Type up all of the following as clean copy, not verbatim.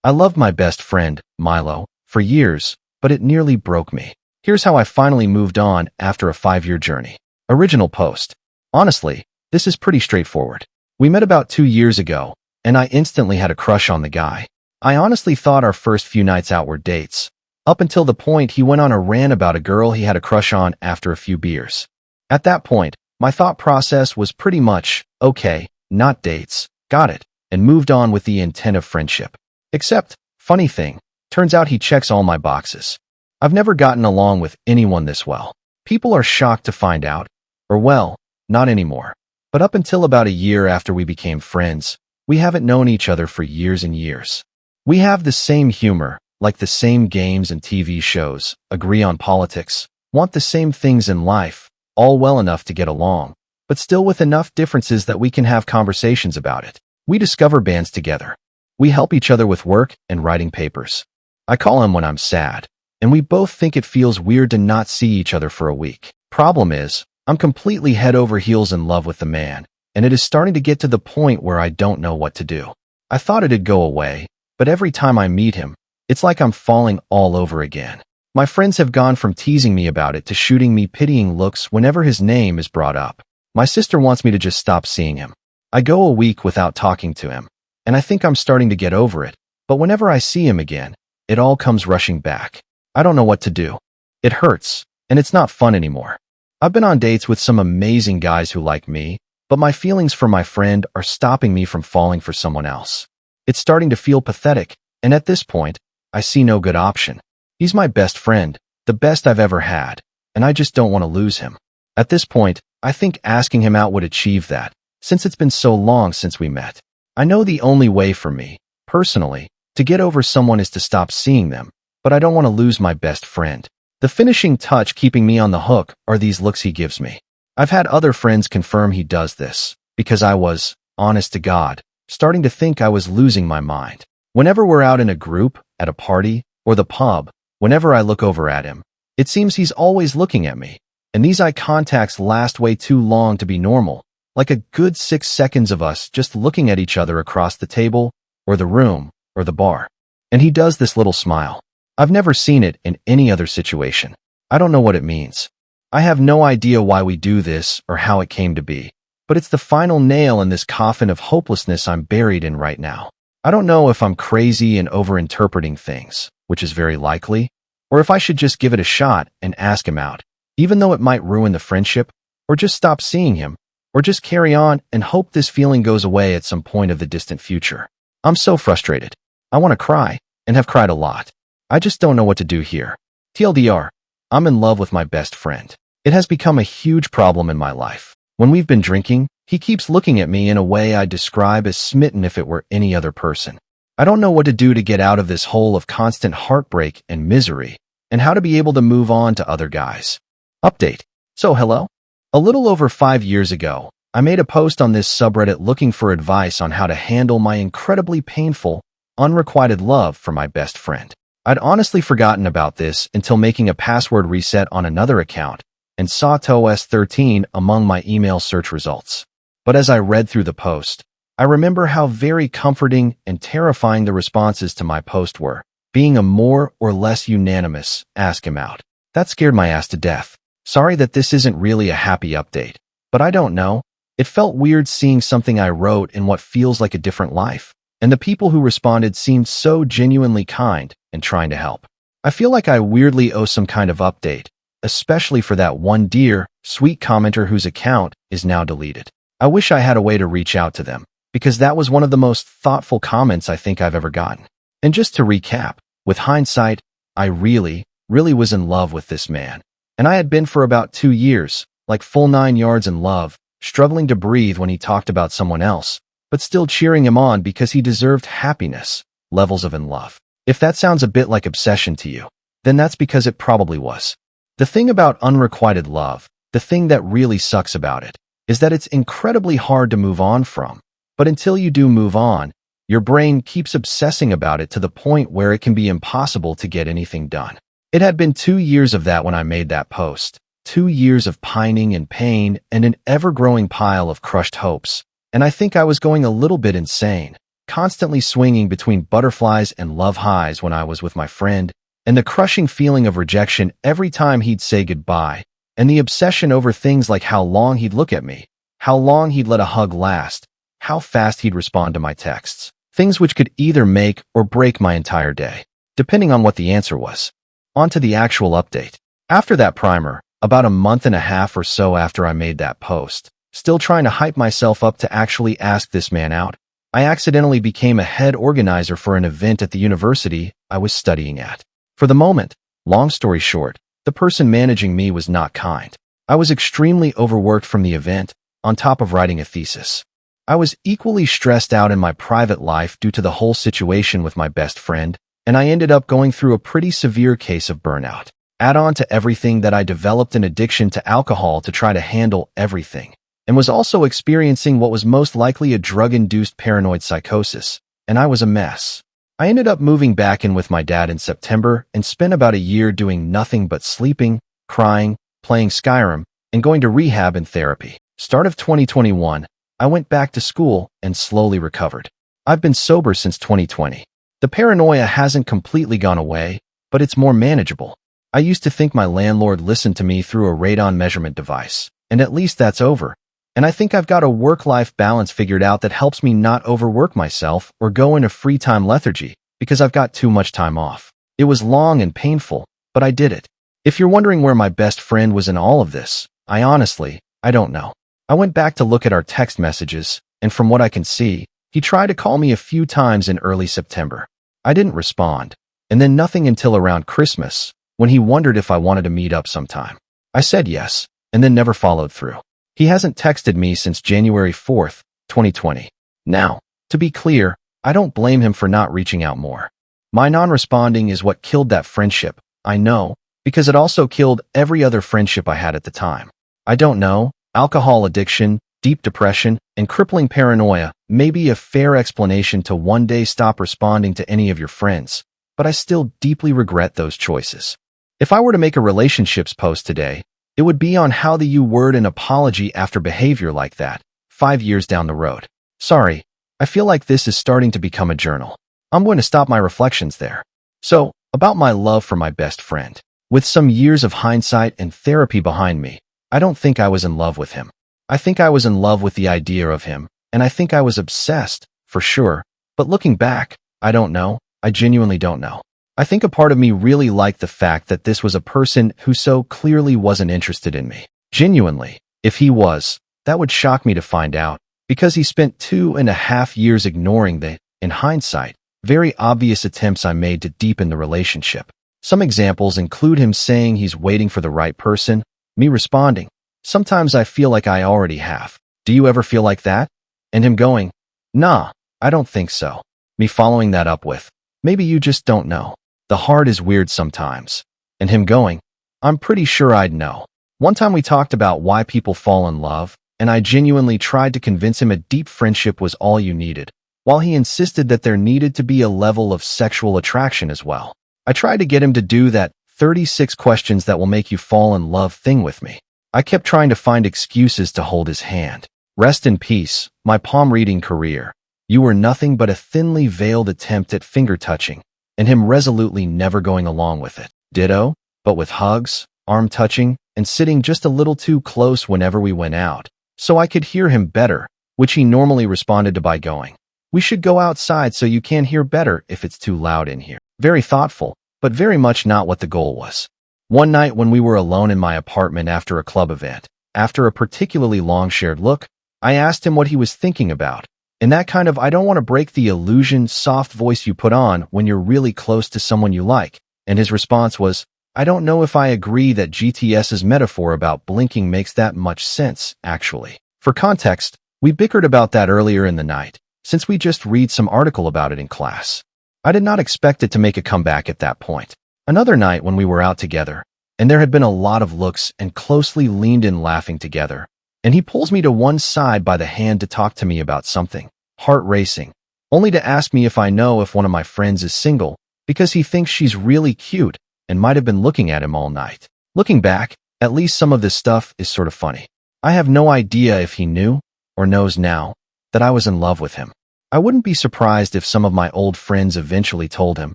I loved my best friend, Milo, for years, but it nearly broke me. Here's how I finally moved on after a 5-year journey. Original post. Honestly, this is pretty straightforward. We met about 2 years ago, and I instantly had a crush on the guy. I honestly thought our first few nights out were dates, up until the point he went on a rant about a girl he had a crush on after a few beers. At that point, my thought process was pretty much, okay, not dates, got it, and moved on with the intent of friendship. Except, funny thing, turns out he checks all my boxes. I've never gotten along with anyone this well. People are shocked to find out, or well, not anymore. But up until about a year after we became friends, we haven't known each other for years and years. We have the same humor, like the same games and TV shows, agree on politics, want the same things in life, all well enough to get along, but still with enough differences that we can have conversations about it. We discover bands together. We help each other with work and writing papers. I call him when I'm sad, and we both think it feels weird to not see each other for a week. Problem is, I'm completely head over heels in love with the man, and it is starting to get to the point where I don't know what to do. I thought it'd go away, but every time I meet him, it's like I'm falling all over again. My friends have gone from teasing me about it to shooting me pitying looks whenever his name is brought up. My sister wants me to just stop seeing him. I go a week without talking to him, and I think I'm starting to get over it, but whenever I see him again, it all comes rushing back. I don't know what to do. It hurts, and it's not fun anymore. I've been on dates with some amazing guys who like me, but my feelings for my friend are stopping me from falling for someone else. It's starting to feel pathetic, and at this point, I see no good option. He's my best friend, the best I've ever had, and I just don't want to lose him. At this point, I think asking him out would achieve that, since it's been so long since we met. I know the only way for me, personally, to get over someone is to stop seeing them, but I don't want to lose my best friend. The finishing touch keeping me on the hook are these looks he gives me. I've had other friends confirm he does this, because I was, honest to God, starting to think I was losing my mind. Whenever we're out in a group, at a party, or the pub, whenever I look over at him, it seems he's always looking at me, and these eye contacts last way too long to be normal, like a good 6 seconds of us just looking at each other across the table, or the room, or the bar. And he does this little smile. I've never seen it in any other situation. I don't know what it means. I have no idea why we do this or how it came to be, but it's the final nail in this coffin of hopelessness I'm buried in right now. I don't know if I'm crazy and overinterpreting things, which is very likely, or if I should just give it a shot and ask him out, even though it might ruin the friendship, or just stop seeing him, or just carry on and hope this feeling goes away at some point of the distant future. I'm so frustrated. I want to cry, and have cried a lot. I just don't know what to do here. TLDR, I'm in love with my best friend. It has become a huge problem in my life. When we've been drinking, he keeps looking at me in a way I'd describe as smitten if it were any other person. I don't know what to do to get out of this hole of constant heartbreak and misery, and how to be able to move on to other guys. Update. So hello? A little over 5 years ago, I made a post on this subreddit looking for advice on how to handle my incredibly painful, unrequited love for my best friend. I'd honestly forgotten about this until making a password reset on another account and saw TOS13 among my email search results. But as I read through the post, I remember how very comforting and terrifying the responses to my post were, being a more or less unanimous ask him out. That scared my ass to death. Sorry that this isn't really a happy update, but I don't know. It felt weird seeing something I wrote in what feels like a different life, and the people who responded seemed so genuinely kind and trying to help. I feel like I weirdly owe some kind of update, especially for that one dear, sweet commenter whose account is now deleted. I wish I had a way to reach out to them, because that was one of the most thoughtful comments I think I've ever gotten. And just to recap, with hindsight, I really was in love with this man. And I had been for about 2 years, like full 9 yards in love, struggling to breathe when he talked about someone else, but still cheering him on because he deserved happiness, levels of in love. If that sounds a bit like obsession to you, then that's because it probably was. The thing about unrequited love, the thing that really sucks about it, is that it's incredibly hard to move on from. But until you do move on, your brain keeps obsessing about it to the point where it can be impossible to get anything done. It had been 2 years of that when I made that post, 2 years of pining and pain and an ever-growing pile of crushed hopes, and I think I was going a little bit insane, constantly swinging between butterflies and love highs when I was with my friend, and the crushing feeling of rejection every time he'd say goodbye, and the obsession over things like how long he'd look at me, how long he'd let a hug last, how fast he'd respond to my texts, things which could either make or break my entire day, depending on what the answer was. On to the actual update. After that primer, about a month and a half or so after I made that post, still trying to hype myself up to actually ask this man out, I accidentally became a head organizer for an event at the university I was studying at. For the moment, long story short, the person managing me was not kind. I was extremely overworked from the event, on top of writing a thesis. I was equally stressed out in my private life due to the whole situation with my best friend, and I ended up going through a pretty severe case of burnout. Add on to everything that I developed an addiction to alcohol to try to handle everything, and was also experiencing what was most likely a drug-induced paranoid psychosis, and I was a mess. I ended up moving back in with my dad in September and spent about a year doing nothing but sleeping, crying, playing Skyrim, and going to rehab and therapy. Start of 2021, I went back to school and slowly recovered. I've been sober since 2020. The paranoia hasn't completely gone away, but it's more manageable. I used to think my landlord listened to me through a radon measurement device, and at least that's over. And I think I've got a work-life balance figured out that helps me not overwork myself or go into free time lethargy, because I've got too much time off. It was long and painful, but I did it. If you're wondering where my best friend was in all of this, I don't know. I went back to look at our text messages, and from what I can see, he tried to call me a few times in early September. I didn't respond, and then nothing until around Christmas, when he wondered if I wanted to meet up sometime. I said yes, and then never followed through. He hasn't texted me since January 4th, 2020. Now, to be clear, I don't blame him for not reaching out more. My non-responding is what killed that friendship, I know, because it also killed every other friendship I had at the time. I don't know, alcohol addiction, deep depression, and crippling paranoia may be a fair explanation to one day stop responding to any of your friends, but I still deeply regret those choices. If I were to make a relationships post today, it would be on how you word an apology after behavior like that, 5 years down the road. Sorry, I feel like this is starting to become a journal. I'm going to stop my reflections there. So, about my love for my best friend. With some years of hindsight and therapy behind me, I don't think I was in love with him. I think I was in love with the idea of him, and I think I was obsessed, for sure. But looking back, I don't know. I genuinely don't know. I think a part of me really liked the fact that this was a person who so clearly wasn't interested in me. Genuinely, if he was, that would shock me to find out, because he spent 2.5 years ignoring the, in hindsight, very obvious attempts I made to deepen the relationship. Some examples include him saying he's waiting for the right person, me responding, "Sometimes I feel like I already have. Do you ever feel like that?" And him going, "Nah, I don't think so." Me following that up with, "Maybe you just don't know. The heart is weird sometimes." And him going, "I'm pretty sure I'd know." One time we talked about why people fall in love, and I genuinely tried to convince him a deep friendship was all you needed, while he insisted that there needed to be a level of sexual attraction as well. I tried to get him to do that 36 questions that will make you fall in love thing with me. I kept trying to find excuses to hold his hand. Rest in peace, my palm reading career. You were nothing but a thinly veiled attempt at finger touching, and him resolutely never going along with it. Ditto, but with hugs, arm touching, and sitting just a little too close whenever we went out, so I could hear him better, which he normally responded to by going, "We should go outside so you can hear better if it's too loud in here." Very thoughtful, but very much not what the goal was. One night when we were alone in my apartment after a club event, after a particularly long shared look, I asked him what he was thinking about, in that kind of I don't want to break the illusion soft voice you put on when you're really close to someone you like, and his response was, "I don't know if I agree that GTS's metaphor about blinking makes that much sense, actually." For context, we bickered about that earlier in the night, since we just read some article about it in class. I did not expect it to make a comeback at that point. Another night when we were out together, and there had been a lot of looks and closely leaned in laughing together, and he pulls me to one side by the hand to talk to me about something, heart racing, only to ask me if I know if one of my friends is single, because he thinks she's really cute and might have been looking at him all night. Looking back, at least some of this stuff is sort of funny. I have no idea if he knew, or knows now, that I was in love with him. I wouldn't be surprised if some of my old friends eventually told him,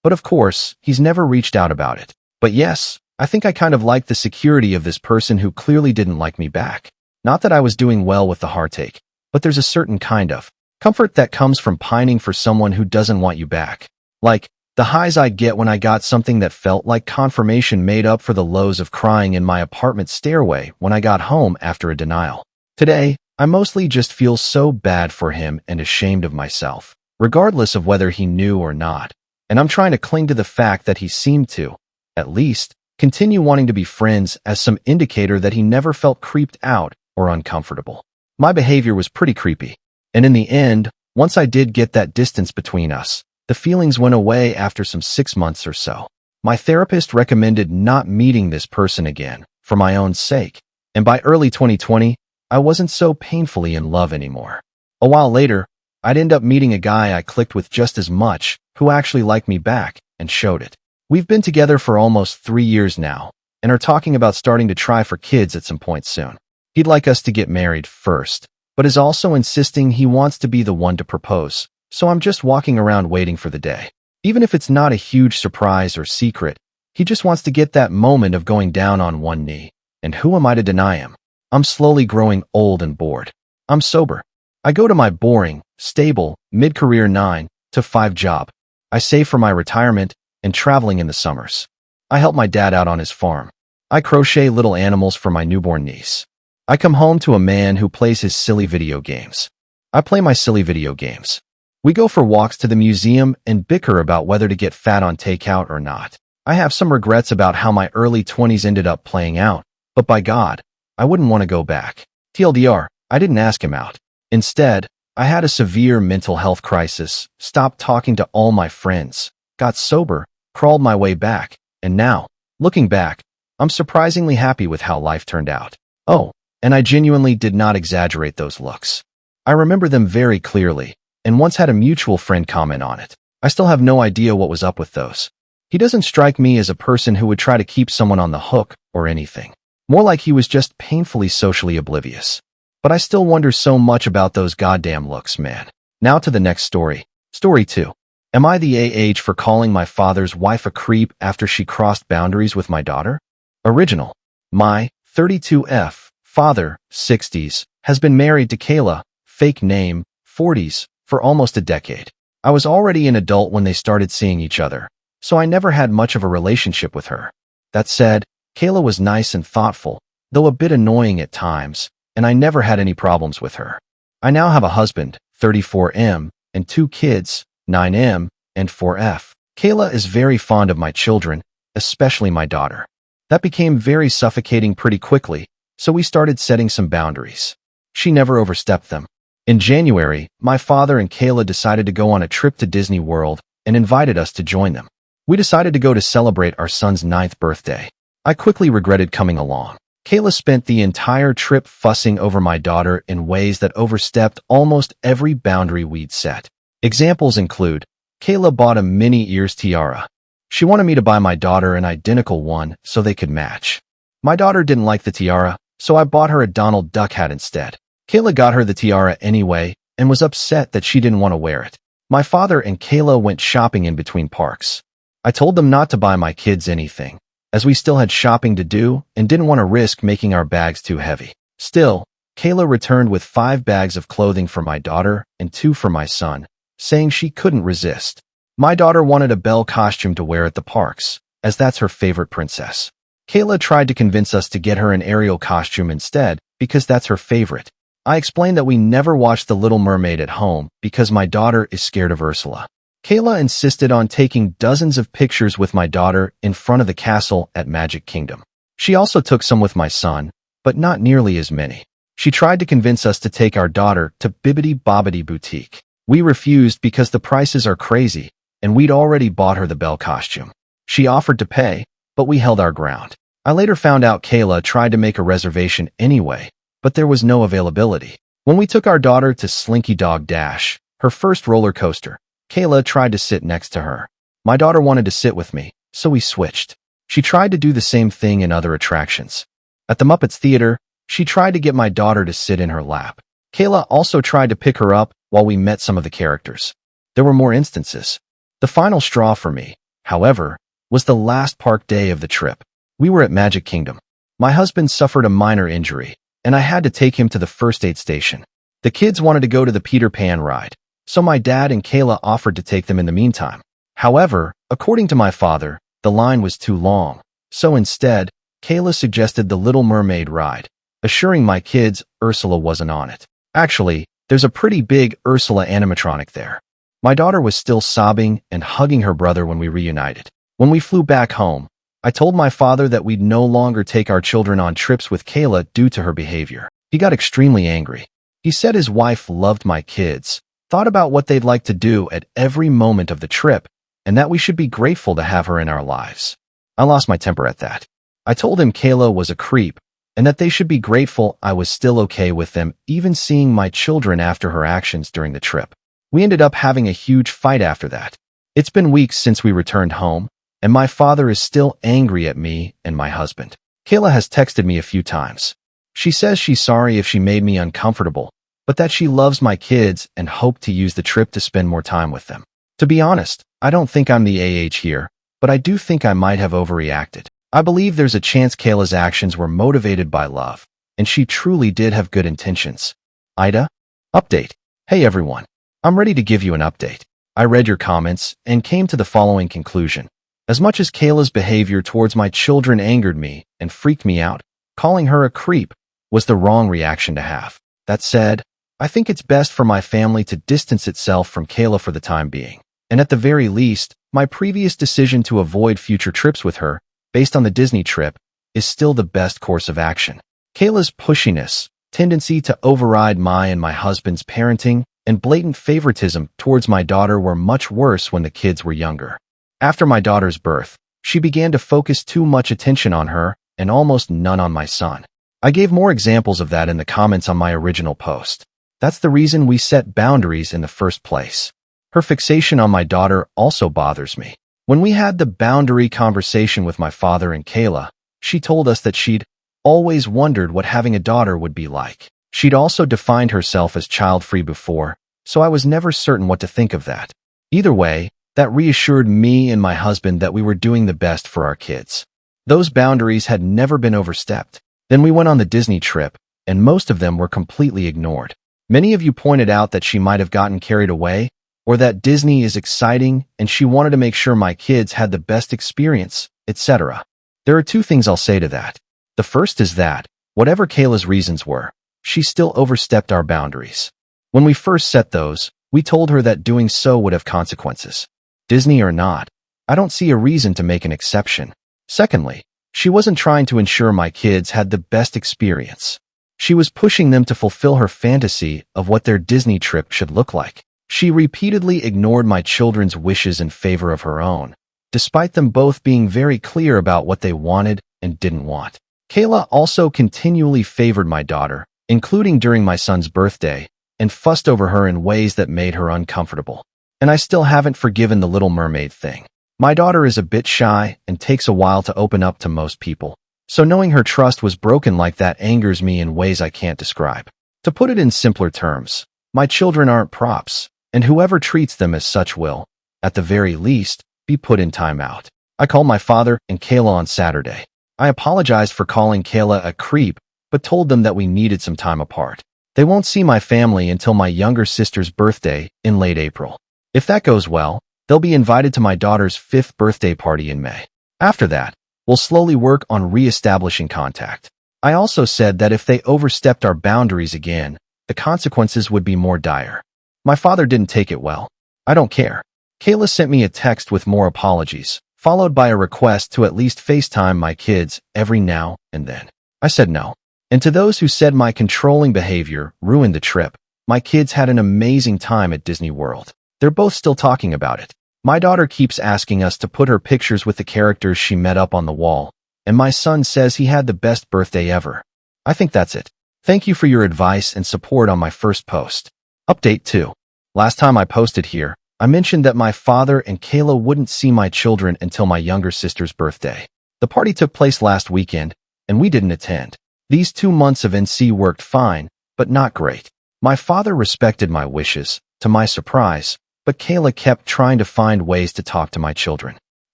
but of course, he's never reached out about it. But yes, I think I kind of liked the security of this person who clearly didn't like me back. Not that I was doing well with the heartache, but there's a certain kind of comfort that comes from pining for someone who doesn't want you back. Like the highs I get when I got something that felt like confirmation made up for the lows of crying in my apartment stairway when I got home after a denial. Today, I mostly just feel so bad for him and ashamed of myself, regardless of whether he knew or not. And I'm trying to cling to the fact that he seemed to, at least, continue wanting to be friends as some indicator that he never felt creeped out or uncomfortable. My behavior was pretty creepy. And in the end, once I did get that distance between us, the feelings went away after some 6 months or so. My therapist recommended not meeting this person again, for my own sake. And by early 2020, I wasn't so painfully in love anymore. A while later, I'd end up meeting a guy I clicked with just as much, who actually liked me back, and showed it. We've been together for almost 3 years now, and are talking about starting to try for kids at some point soon. He'd like us to get married first, but is also insisting he wants to be the one to propose, so I'm just walking around waiting for the day. Even if it's not a huge surprise or secret, he just wants to get that moment of going down on one knee, and who am I to deny him? I'm slowly growing old and bored. I'm sober. I go to my boring, stable, mid-career 9 to 5 job. I save for my retirement and traveling in the summers. I help my dad out on his farm. I crochet little animals for my newborn niece. I come home to a man who plays his silly video games. I play my silly video games. We go for walks to the museum and bicker about whether to get fat on takeout or not. I have some regrets about how my early 20s ended up playing out, but by God, I wouldn't want to go back. TLDR, I didn't ask him out. Instead, I had a severe mental health crisis, stopped talking to all my friends, got sober, crawled my way back, and now, looking back, I'm surprisingly happy with how life turned out. Oh, and I genuinely did not exaggerate those looks. I remember them very clearly, and once had a mutual friend comment on it. I still have no idea what was up with those. He doesn't strike me as a person who would try to keep someone on the hook or anything. More like he was just painfully socially oblivious. But I still wonder so much about those goddamn looks, man. Now to the next story. Story 2. Am I the AH for calling my father's wife a creep after she crossed boundaries with my daughter? Original. My 32F father, 60s, has been married to Kayla, fake name, 40s, for almost a decade. I was already an adult when they started seeing each other, so I never had much of a relationship with her. That said, Kayla was nice and thoughtful, though a bit annoying at times, and I never had any problems with her. I now have a husband, 34M, and 2 kids, 9M and 4F. Kayla is very fond of my children, especially my daughter. That became very suffocating pretty quickly, so we started setting some boundaries. She never overstepped them. In January, my father and Kayla decided to go on a trip to Disney World and invited us to join them. We decided to go to celebrate our son's 9th birthday. I quickly regretted coming along. Kayla spent the entire trip fussing over my daughter in ways that overstepped almost every boundary we'd set. Examples include, Kayla bought a mini ears tiara. She wanted me to buy my daughter an identical one so they could match. My daughter didn't like the tiara, so I bought her a Donald Duck hat instead. Kayla got her the tiara anyway and was upset that she didn't want to wear it. My father and Kayla went shopping in between parks. I told them not to buy my kids anything, as we still had shopping to do and didn't want to risk making our bags too heavy. Still, Kayla returned with 5 bags of clothing for my daughter and 2 for my son, saying she couldn't resist. My daughter wanted a Belle costume to wear at the parks, as that's her favorite princess. Kayla tried to convince us to get her an Ariel costume instead, because that's her favorite. I explained that we never watched The Little Mermaid at home because my daughter is scared of Ursula. Kayla insisted on taking dozens of pictures with my daughter in front of the castle at Magic Kingdom. She also took some with my son, but not nearly as many. She tried to convince us to take our daughter to Bibbidi Bobbidi Boutique. We refused because the prices are crazy, and we'd already bought her the Belle costume. She offered to pay, but we held our ground. I later found out Kayla tried to make a reservation anyway, but there was no availability. When we took our daughter to Slinky Dog Dash, her first roller coaster, Kayla tried to sit next to her. My daughter wanted to sit with me, so we switched. She tried to do the same thing in other attractions. At the Muppets Theater, she tried to get my daughter to sit in her lap. Kayla also tried to pick her up while we met some of the characters. There were more instances. The final straw for me, however, was the last park day of the trip. We were at Magic Kingdom. My husband suffered a minor injury, and I had to take him to the first aid station. The kids wanted to go to the Peter Pan ride, so my dad and Kayla offered to take them in the meantime. However, according to my father, the line was too long, so instead, Kayla suggested the Little Mermaid ride, assuring my kids Ursula wasn't on it. Actually, there's a pretty big Ursula animatronic there. My daughter was still sobbing and hugging her brother when we reunited. When we flew back home, I told my father that we'd no longer take our children on trips with Kayla due to her behavior. He got extremely angry. He said his wife loved my kids, thought about what they'd like to do at every moment of the trip, and that we should be grateful to have her in our lives. I lost my temper at that. I told him Kayla was a creep, and that they should be grateful I was still okay with them even seeing my children after her actions during the trip. We ended up having a huge fight after that. It's been weeks since we returned home, and my father is still angry at me and my husband. Kayla has texted me a few times. She says she's sorry if she made me uncomfortable, but that she loves my kids and hoped to use the trip to spend more time with them. To be honest, I don't think I'm the here, but I do think I might have overreacted. I believe there's a chance Kayla's actions were motivated by love, and she truly did have good intentions. Ida? Update. Hey everyone. I'm ready to give you an update. I read your comments and came to the following conclusion. As much as Kayla's behavior towards my children angered me and freaked me out, calling her a creep was the wrong reaction to have. That said, I think it's best for my family to distance itself from Kayla for the time being. And at the very least, my previous decision to avoid future trips with her, based on the Disney trip, is still the best course of action. Kayla's pushiness, tendency to override my and my husband's parenting, and blatant favoritism towards my daughter were much worse when the kids were younger. After my daughter's birth, she began to focus too much attention on her and almost none on my son. I gave more examples of that in the comments on my original post. That's the reason we set boundaries in the first place. Her fixation on my daughter also bothers me. When we had the boundary conversation with my father and Kayla, she told us that she'd always wondered what having a daughter would be like. She'd also defined herself as child-free before, so I was never certain what to think of that. Either way, that reassured me and my husband that we were doing the best for our kids. Those boundaries had never been overstepped. Then we went on the Disney trip, and most of them were completely ignored. Many of you pointed out that she might have gotten carried away, or that Disney is exciting and she wanted to make sure my kids had the best experience, etc. There are two things I'll say to that. The first is that, whatever Kayla's reasons were, she still overstepped our boundaries. When we first set those, we told her that doing so would have consequences. Disney or not, I don't see a reason to make an exception. Secondly, she wasn't trying to ensure my kids had the best experience. She was pushing them to fulfill her fantasy of what their Disney trip should look like. She repeatedly ignored my children's wishes in favor of her own, despite them both being very clear about what they wanted and didn't want. Kayla also continually favored my daughter, including during my son's birthday, and fussed over her in ways that made her uncomfortable. And I still haven't forgiven the Little Mermaid thing. My daughter is a bit shy and takes a while to open up to most people, so knowing her trust was broken like that angers me in ways I can't describe. To put it in simpler terms, my children aren't props, and whoever treats them as such will, at the very least, be put in timeout. I called my father and Kayla on Saturday. I apologized for calling Kayla a creep, but told them that we needed some time apart. They won't see my family until my younger sister's birthday in late April. If that goes well, they'll be invited to my daughter's 5th birthday party in May. After that, we'll slowly work on re-establishing contact. I also said that if they overstepped our boundaries again, the consequences would be more dire. My father didn't take it well. I don't care. Kayla sent me a text with more apologies, followed by a request to at least FaceTime my kids every now and then. I said no. And to those who said my controlling behavior ruined the trip, my kids had an amazing time at Disney World. They're both still talking about it. My daughter keeps asking us to put her pictures with the characters she met up on the wall, and my son says he had the best birthday ever. I think that's it. Thank you for your advice and support on my first post. Update 2. Last time I posted here, I mentioned that my father and Kayla wouldn't see my children until my younger sister's birthday. The party took place last weekend, and we didn't attend. These 2 months of NC worked fine, but not great. My father respected my wishes, to my surprise, but Kayla kept trying to find ways to talk to my children.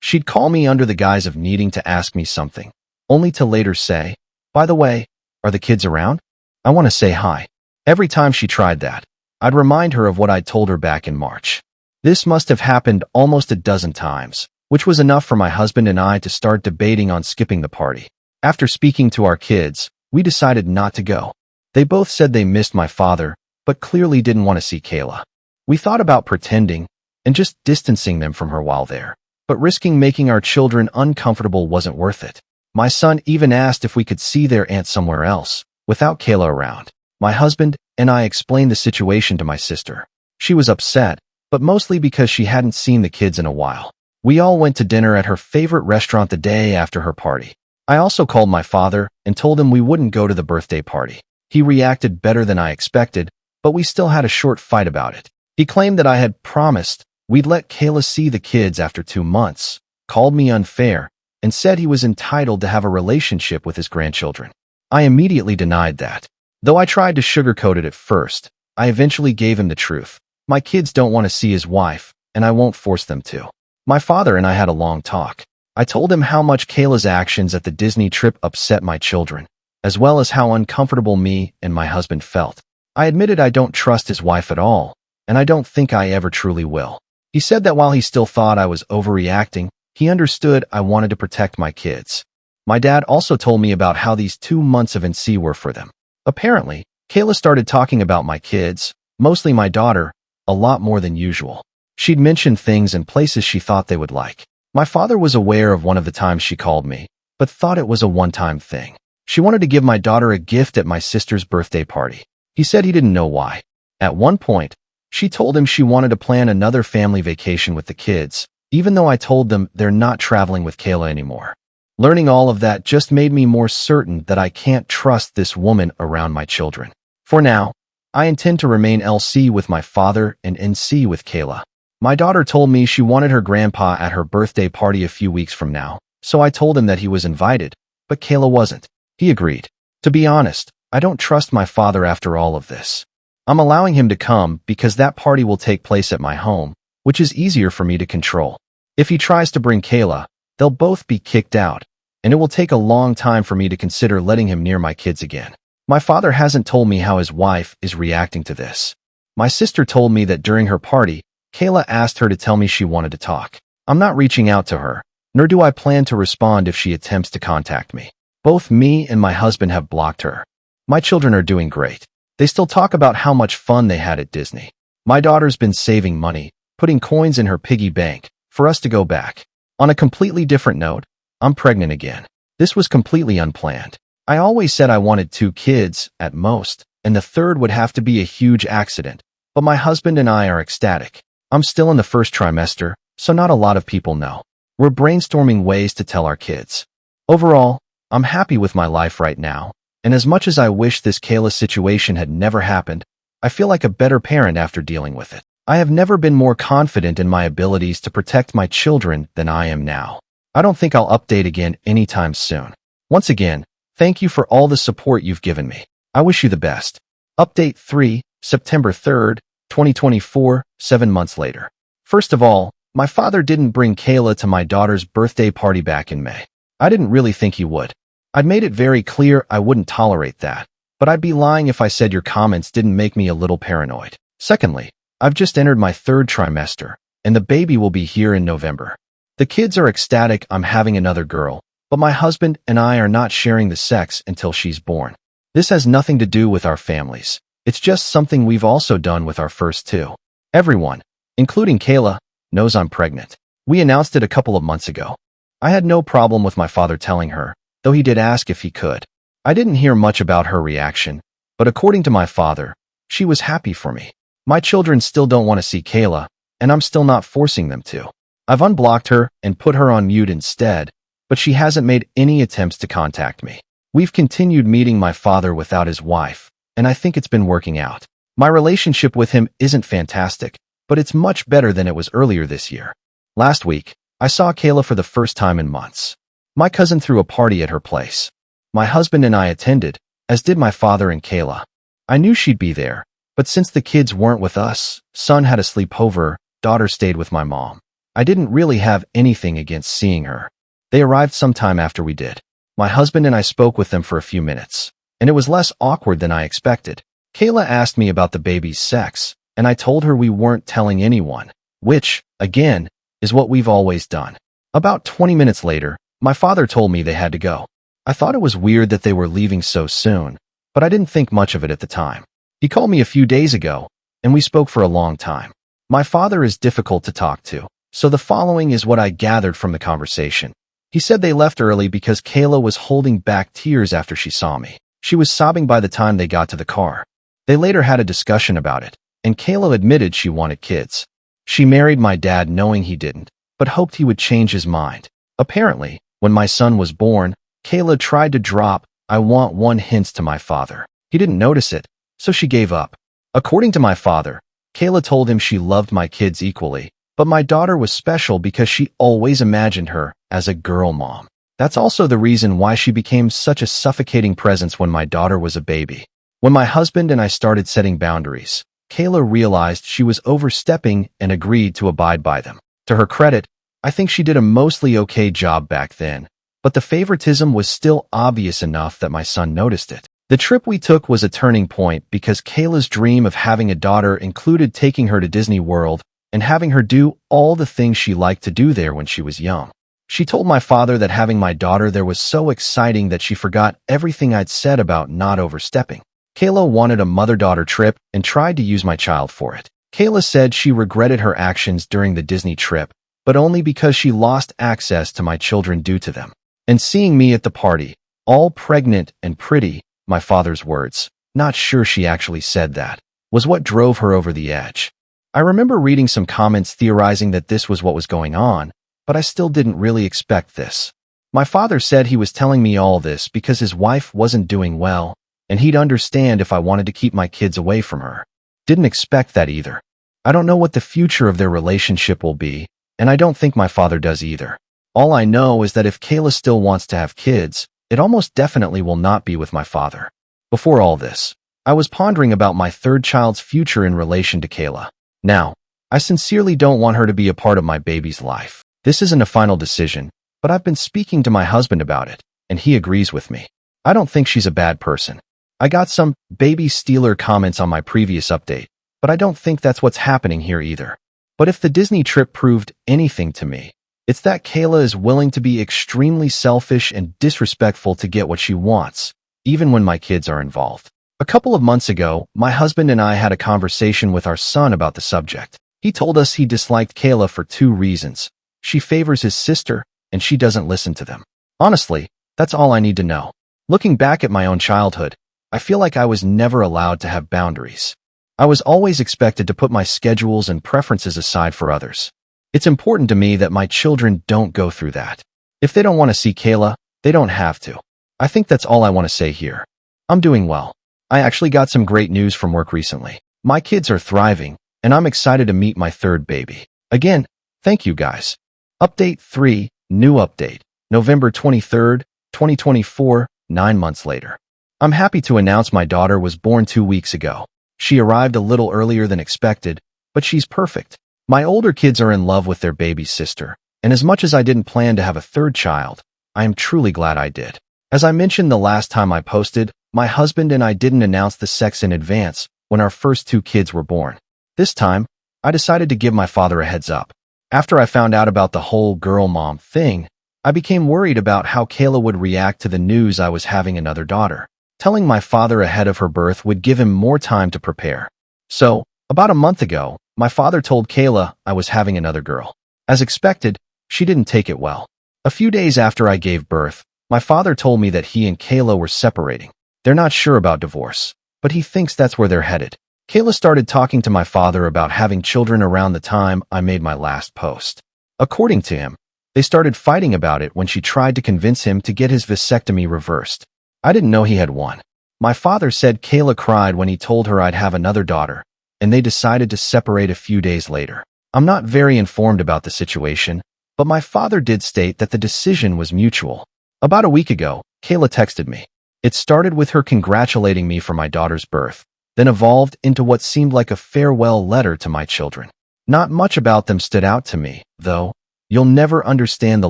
She'd call me under the guise of needing to ask me something, only to later say, "By the way, are the kids around? I want to say hi." Every time she tried that, I'd remind her of what I'd told her back in March. This must have happened almost a dozen times, which was enough for my husband and I to start debating on skipping the party. After speaking to our kids, we decided not to go. They both said they missed my father, but clearly didn't want to see Kayla. We thought about pretending and just distancing them from her while there, but risking making our children uncomfortable wasn't worth it. My son even asked if we could see their aunt somewhere else, without Kayla around. My husband and I explained the situation to my sister. She was upset, but mostly because she hadn't seen the kids in a while. We all went to dinner at her favorite restaurant the day after her party. I also called my father and told him we wouldn't go to the birthday party. He reacted better than I expected, but we still had a short fight about it. He claimed that I had promised we'd let Kayla see the kids after 2 months, called me unfair, and said he was entitled to have a relationship with his grandchildren. I immediately denied that. Though I tried to sugarcoat it at first, I eventually gave him the truth. My kids don't want to see his wife, and I won't force them to. My father and I had a long talk. I told him how much Kayla's actions at the Disney trip upset my children, as well as how uncomfortable me and my husband felt. I admitted I don't trust his wife at all, and I don't think I ever truly will. He said that while he still thought I was overreacting, he understood I wanted to protect my kids. My dad also told me about how these 2 months of NC were for them. Apparently, Kayla started talking about my kids, mostly my daughter, a lot more than usual. She'd mentioned things and places she thought they would like. My father was aware of one of the times she called me, but thought it was a one-time thing. She wanted to give my daughter a gift at my sister's birthday party. He said he didn't know why. At one point, she told him she wanted to plan another family vacation with the kids, even though I told them they're not traveling with Kayla anymore. Learning all of that just made me more certain that I can't trust this woman around my children. For now, I intend to remain LC with my father and NC with Kayla. My daughter told me she wanted her grandpa at her birthday party a few weeks from now, so I told him that he was invited, but Kayla wasn't. He agreed. To be honest, I don't trust my father after all of this. I'm allowing him to come because that party will take place at my home, which is easier for me to control. If he tries to bring Kayla, they'll both be kicked out, and it will take a long time for me to consider letting him near my kids again. My father hasn't told me how his wife is reacting to this. My sister told me that during her party, Kayla asked her to tell me she wanted to talk. I'm not reaching out to her, nor do I plan to respond if she attempts to contact me. Both me and my husband have blocked her. My children are doing great. They still talk about how much fun they had at Disney. My daughter's been saving money, putting coins in her piggy bank, for us to go back. On a completely different note, I'm pregnant again. This was completely unplanned. I always said I wanted 2 kids, at most, and the third would have to be a huge accident, but my husband and I are ecstatic. I'm still in the first trimester, so not a lot of people know. We're brainstorming ways to tell our kids. Overall, I'm happy with my life right now, and as much as I wish this Kayla situation had never happened, I feel like a better parent after dealing with it. I have never been more confident in my abilities to protect my children than I am now. I don't think I'll update again anytime soon. Once again, thank you for all the support you've given me. I wish you the best. Update 3, September 3rd, 2024, 7 months later. First of all, my father didn't bring Kayla to my daughter's birthday party back in May. I didn't really think he would. I'd made it very clear I wouldn't tolerate that, but I'd be lying if I said your comments didn't make me a little paranoid. Secondly, I've just entered my 3rd trimester, and the baby will be here in November. The kids are ecstatic I'm having another girl, but my husband and I are not sharing the sex until she's born. This has nothing to do with our families. It's just something we've also done with our first 2. Everyone, including Kayla, knows I'm pregnant. We announced it a couple of months ago. I had no problem with my father telling her, though he did ask if he could. I didn't hear much about her reaction, but according to my father, she was happy for me. My children still don't want to see Kayla, and I'm still not forcing them to. I've unblocked her and put her on mute instead, but she hasn't made any attempts to contact me. We've continued meeting my father without his wife, and I think it's been working out. My relationship with him isn't fantastic, but it's much better than it was earlier this year. Last week, I saw Kayla for the first time in months. My cousin threw a party at her place. My husband and I attended, as did my father and Kayla. I knew she'd be there, But since the kids weren't with us, son had a sleepover, daughter stayed with my mom. I didn't really have anything against seeing her. They arrived sometime after we did. My husband and I spoke with them for a few minutes, and it was less awkward than I expected. Kayla asked me about the baby's sex, and I told her we weren't telling anyone, which, again, is what we've always done. About 20 minutes later, my father told me they had to go. I thought it was weird that they were leaving so soon, but I didn't think much of it at the time. He called me a few days ago, and we spoke for a long time. My father is difficult to talk to, so the following is what I gathered from the conversation. He said they left early because Kayla was holding back tears after she saw me. She was sobbing by the time they got to the car. They later had a discussion about it, and Kayla admitted she wanted kids. She married my dad knowing he didn't, but hoped he would change his mind. Apparently, when my son was born, Kayla tried to drop "I want one" hints to my father. He didn't notice it, so she gave up. According to my father, Kayla told him she loved my kids equally, but my daughter was special because she always imagined her as a girl mom. That's also the reason why she became such a suffocating presence when my daughter was a baby. When my husband and I started setting boundaries, Kayla realized she was overstepping and agreed to abide by them. To her credit, I think she did a mostly okay job back then, but the favoritism was still obvious enough that my son noticed it. The trip we took was a turning point because Kayla's dream of having a daughter included taking her to Disney World and having her do all the things she liked to do there when she was young. She told my father that having my daughter there was so exciting that she forgot everything I'd said about not overstepping. Kayla wanted a mother-daughter trip and tried to use my child for it. Kayla said she regretted her actions during the Disney trip, but only because she lost access to my children due to them. And seeing me at the party, all pregnant and pretty, my father's words, not sure she actually said that, was what drove her over the edge. I remember reading some comments theorizing that this was what was going on, but I still didn't really expect this. My father said he was telling me all this because his wife wasn't doing well, and he'd understand if I wanted to keep my kids away from her. Didn't expect that either. I don't know what the future of their relationship will be, and I don't think my father does either. All I know is that if Kayla still wants to have kids, it almost definitely will not be with my father. Before all this, I was pondering about my third child's future in relation to Kayla. Now, I sincerely don't want her to be a part of my baby's life. This isn't a final decision, but I've been speaking to my husband about it, and he agrees with me. I don't think she's a bad person. I got some baby stealer comments on my previous update, but I don't think that's what's happening here either. But if the Disney trip proved anything to me, it's that Kayla is willing to be extremely selfish and disrespectful to get what she wants, even when my kids are involved. A couple of months ago, my husband and I had a conversation with our son about the subject. He told us he disliked Kayla for 2 reasons. She favors his sister, and she doesn't listen to them. Honestly, that's all I need to know. Looking back at my own childhood, I feel like I was never allowed to have boundaries. I was always expected to put my schedules and preferences aside for others. It's important to me that my children don't go through that. If they don't want to see Kayla, they don't have to. I think that's all I want to say here. I'm doing well. I actually got some great news from work recently. My kids are thriving, and I'm excited to meet my third baby. Again, thank you guys. Update 3, new update, November 23rd, 2024, 9 months later. I'm happy to announce my daughter was born 2 weeks ago. She arrived a little earlier than expected, but she's perfect. My older kids are in love with their baby sister, and as much as I didn't plan to have a third child, I am truly glad I did. As I mentioned the last time I posted, my husband and I didn't announce the sex in advance when our first 2 kids were born. This time, I decided to give my father a heads up. After I found out about the whole girl mom thing, I became worried about how Kayla would react to the news I was having another daughter. Telling my father ahead of her birth would give him more time to prepare. So, about a month ago, my father told Kayla I was having another girl. As expected, she didn't take it well. A few days after I gave birth, my father told me that he and Kayla were separating. They're not sure about divorce, but he thinks that's where they're headed. Kayla started talking to my father about having children around the time I made my last post. According to him, they started fighting about it when she tried to convince him to get his vasectomy reversed. I didn't know he had one. My father said Kayla cried when he told her I'd have another daughter, and they decided to separate a few days later. I'm not very informed about the situation, but my father did state that the decision was mutual. About a week ago, Kayla texted me. It started with her congratulating me for my daughter's birth, then evolved into what seemed like a farewell letter to my children. Not much about them stood out to me, though. "You'll never understand the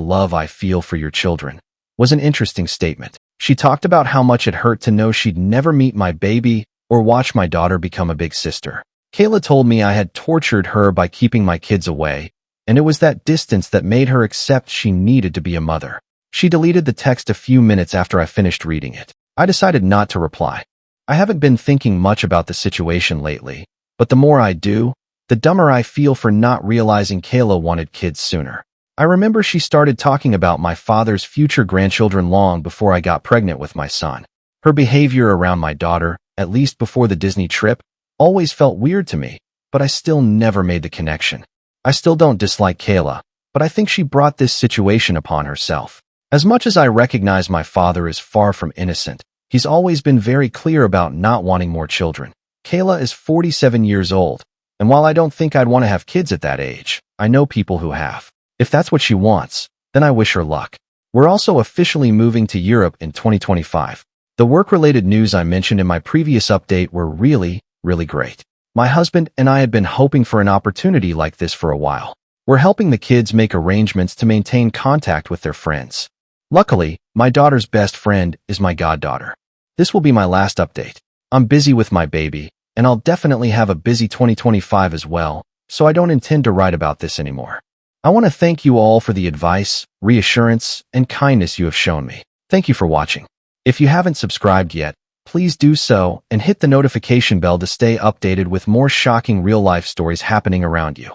love I feel for your children," was an interesting statement. She talked about how much it hurt to know she'd never meet my baby or watch my daughter become a big sister. Kayla told me I had tortured her by keeping my kids away, and it was that distance that made her accept she needed to be a mother. She deleted the text a few minutes after I finished reading it. I decided not to reply. I haven't been thinking much about the situation lately, but the more I do, the dumber I feel for not realizing Kayla wanted kids sooner. I remember she started talking about my father's future grandchildren long before I got pregnant with my son. Her behavior around my daughter, at least before the Disney trip, always felt weird to me, but I still never made the connection. I still don't dislike Kayla, but I think she brought this situation upon herself. As much as I recognize my father is far from innocent, he's always been very clear about not wanting more children. Kayla is 47 years old, and while I don't think I'd want to have kids at that age, I know people who have. If that's what she wants, then I wish her luck. We're also officially moving to Europe in 2025. The work-related news I mentioned in my previous update were really great. My husband and I had been hoping for an opportunity like this for a while. We're helping the kids make arrangements to maintain contact with their friends. Luckily, my daughter's best friend is my goddaughter. This will be my last update. I'm busy with my baby, and I'll definitely have a busy 2025 as well, so I don't intend to write about this anymore. I want to thank you all for the advice, reassurance, and kindness you have shown me. Thank you for watching. If you haven't subscribed yet, please do so and hit the notification bell to stay updated with more shocking real-life stories happening around you.